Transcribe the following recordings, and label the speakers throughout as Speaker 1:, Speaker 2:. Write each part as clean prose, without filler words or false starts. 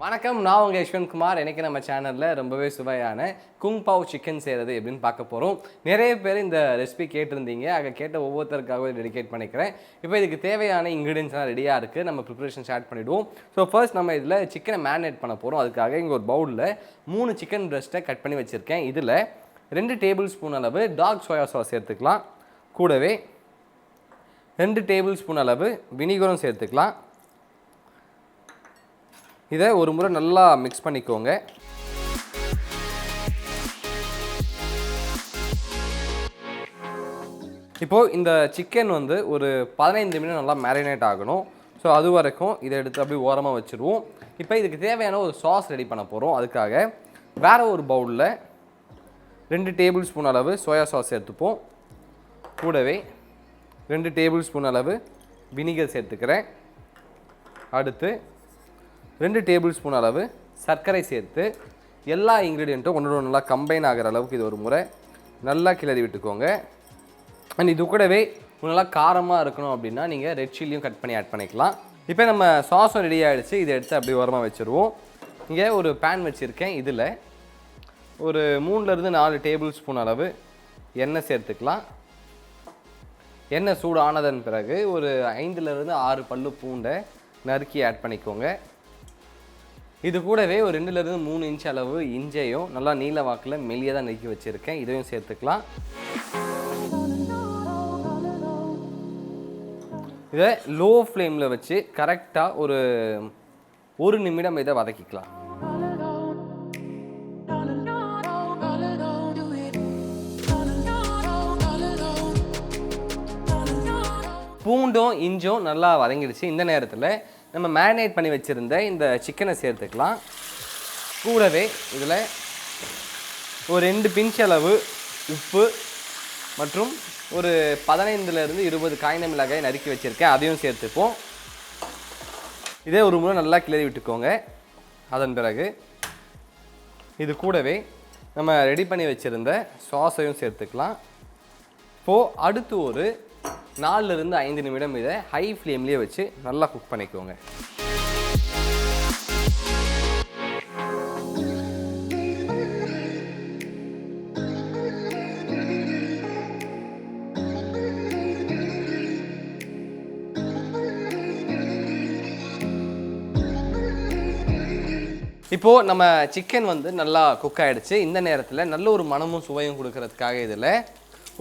Speaker 1: வணக்கம், நான் உங்கள் யஷ்வந்த் குமார். இன்றைக்கி நம்ம சேனலில் ரொம்பவே சுவையான குங் பாவ் சிக்கன் செய்கிறது எப்படின்னு பார்க்க போகிறோம். நிறைய பேர் இந்த ரெசிபி கேட்டிருந்தீங்க. அதை கேட்ட ஒவ்வொருத்தருக்காகவும் டெடிகேட் பண்ணிக்கிறேன். இப்போ இதுக்கு தேவையான இன்க்ரீடியன்ஸ்லாம் ரெடியாக இருக்குது. நம்ம ப்ரிப்பரேஷன் ஸ்டார்ட் பண்ணிவிடுவோம். ஸோ ஃபர்ஸ்ட் நம்ம இதில் சிக்கனை மேரினேட் பண்ண போகிறோம். அதுக்காக இங்கே ஒரு பவுலில் 3 சிக்கன் பிரஸ்ட்டை கட் பண்ணி வச்சுருக்கேன். இதில் 2 டேபிள் ஸ்பூன் அளவு டார்க் சோயா சாஸ் சேர்த்துக்கலாம். கூடவே 2 டேபிள் ஸ்பூன் அளவு வினிகரும் சேர்த்துக்கலாம். இதை ஒரு முறை நல்லா மிக்ஸ் பண்ணிக்கோங்க. இப்போது இந்த சிக்கன் ஒரு 15 நிமிடம் நல்லா மேரினேட் ஆகணும். ஸோ அது வரைக்கும் இதை எடுத்து அப்படியே ஓரமாக வச்சுருவோம். இப்போ இதுக்கு தேவையான ஒரு சாஸ் ரெடி பண்ண போகிறோம். அதுக்காக வேறு ஒரு பவுலில் 2 டேபிள் ஸ்பூன் அளவு சோயா சாஸ் சேர்த்துப்போம். கூடவே 2 டேபிள் ஸ்பூன் அளவு வினிகர் சேர்த்துக்கிறேன். அடுத்து 2 டேபிள் ஸ்பூன் அளவு சர்க்கரை சேர்த்து எல்லா இன்க்ரீடியண்ட்டும் ஒன்றோட நல்லா கம்பைன் ஆகிற அளவுக்கு இது ஒரு முறை நல்லா கிளறி விட்டுக்கோங்க. அண்ட் இது கூடவே நல்லா காரமாக இருக்கணும் அப்படின்னா நீங்கள் ரெட் சில்லியும் கட் பண்ணி ஆட் பண்ணிக்கலாம். இப்போ நம்ம சாஸும் ரெடி ஆகிடுச்சு. இதை எடுத்து அப்படி ஓரமாக வச்சுருவோம். இங்கே ஒரு பேன் வச்சுருக்கேன். இதில் ஒரு 3லேருந்து 4 டேபிள் ஸ்பூன் அளவு எண்ணெய் சேர்த்துக்கலாம். எண்ணெய் சூடு ஆனதன் பிறகு ஒரு 5லேருந்து 6 பல்லு பூண்டை நறுக்கி ஆட் பண்ணிக்கோங்க. இது கூடவே ஒரு 2லேருந்து 3 இன்ச் அளவு இஞ்சையும் நல்லா நீல வாக்கில் மெல்லியாக தான் நறுக்கி வச்சுருக்கேன். இதையும் சேர்த்துக்கலாம். இதை லோ ஃப்ளேமில் வச்சு கரெக்டாக ஒரு 1 நிமிடம் இதை வதக்கிக்கலாம். பூண்டும் இஞ்சும் நல்லா வதங்கிடுச்சு. இந்த நேரத்தில் நம்ம மேரினேட் பண்ணி வச்சுருந்த இந்த சிக்கனை சேர்த்துக்கலாம். கூடவே இதில் ஒரு 2 பிஞ்ச் அளவு உப்பு மற்றும் ஒரு 15லேருந்து 20 காய்ந்த மிளகாய் நறுக்கி வச்சுருக்கேன். அதையும் சேர்த்துப்போம். இதே ஒரு முறை நல்லா கிளறி விட்டுக்கோங்க. அதன் பிறகு இது கூடவே நம்ம ரெடி பண்ணி வச்சுருந்த சாஸையும் சேர்த்துக்கலாம். இப்போது அடுத்து ஒரு 4லேருந்து 5 நிமிடம் இதை ஹை ஃப்ளேம்லேயே வச்சு நல்லா குக் பண்ணிக்கோங்க. இப்போது நம்ம சிக்கன் நல்லா குக் ஆகிடுச்சு. இந்த நேரத்தில் நல்ல ஒரு மனமும் சுவையும் கொடுக்கறதுக்காக இதில்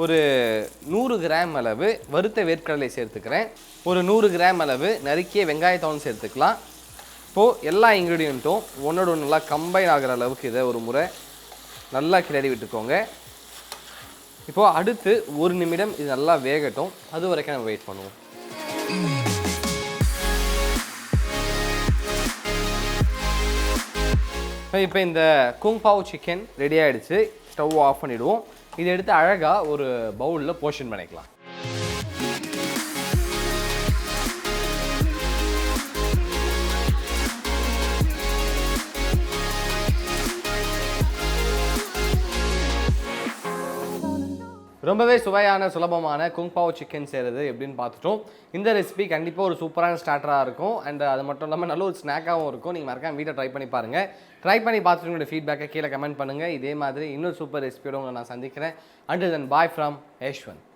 Speaker 1: ஒரு 100 கிராம் அளவு வறுத்த வேர்க்கடலை சேர்த்துக்கிறேன். ஒரு 100 கிராம் அளவு நறுக்கிய வெங்காயத்தோன் சேர்த்துக்கலாம். இப்போது எல்லா இன்க்ரீடியண்ட்டும் ஒன்றோட நல்லா கம்பைன் ஆகிற அளவுக்கு இதை ஒரு முறை நல்லா கிளறி விட்டுக்கோங்க. இப்போது அடுத்து 1 நிமிடம் இது நல்லா வேகட்டும். அது வரைக்கும் நம்ம வெயிட் பண்ணுவோம். இப்போ இந்த குங் பாவ் சிக்கன் ரெடி ஆகிடுச்சு. ஸ்டவ் ஆஃப் பண்ணிவிடுவோம். இதை எடுத்து அழகாக ஒரு பவுலில் போர்ஷன் பண்ணிக்கலாம். ரொம்பவே சுவையான சுலபமான குங் பாவ் சிக்கன் செய்கிறது எப்படின்னு பார்த்துட்டோம். இந்த ரெசிபி கண்டிப்பாக ஒரு சூப்பரான ஸ்டார்டராக இருக்கும். அண்ட் அது மட்டும் இல்லாமல் நல்ல ஒரு ஸ்நாக்காகவும் இருக்கும். நீங்கள் மறக்காம வீட்டை ட்ரை பண்ணி பாருங்கள். ட்ரை பண்ணி பார்த்துட்டு உங்களோட ஃபீட்பேக்கை கீழே கமெண்ட் பண்ணுங்கள். இதே மாதிரி இன்னொரு சூப்பர் ரெசிபியோட உங்களை நான் சந்திக்கிறேன். Until then, bye from Yeshwanth.